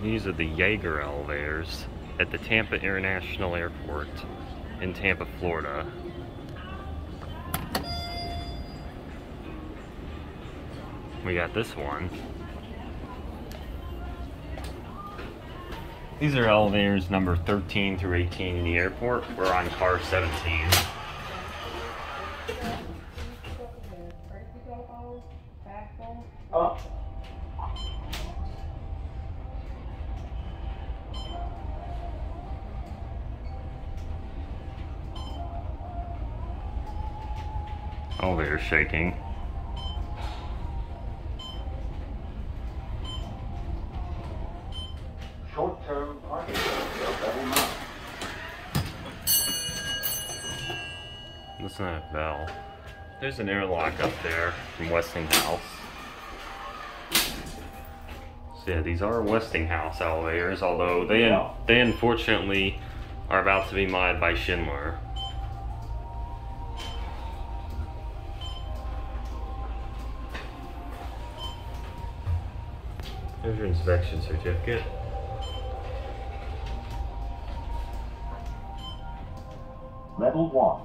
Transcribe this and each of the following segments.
These are the Yeager elevators at the Tampa International Airport in Tampa, Florida. We got this one. These are elevators number 13 through 18 in the airport. We're on car 17. Elevator shaking. Short-term parking level 9. Listen to that bell. There's an airlock up there from Westinghouse. So yeah, these are Westinghouse elevators, although they unfortunately are about to be modded by Schindler. There's your inspection certificate. Level 1.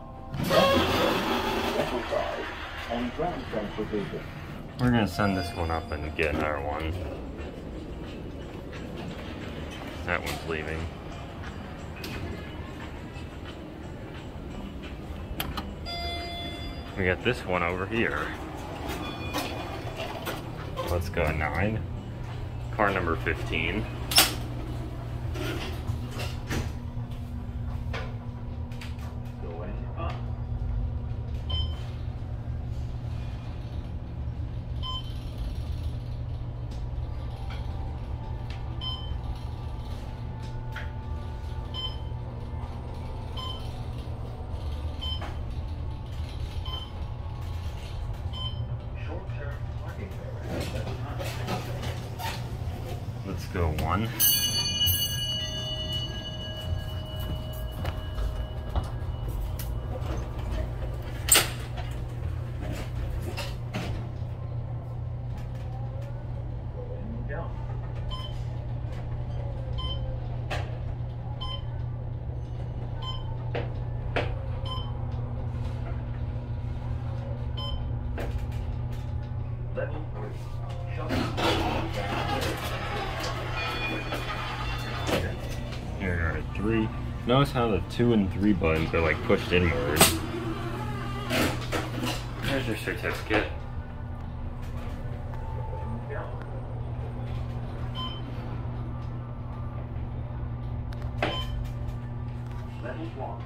Exercise and ground transportation. We're gonna send this one up and get another one. That one's leaving. We got this one over here. Let's go 9. Car number 15. Going up. Short-term parking area. Let's go 1. Going down. Level 3. Shuttle. Here are 3. Notice how the 2 and 3 buttons are like pushed inward. There's your certificate. Level 1.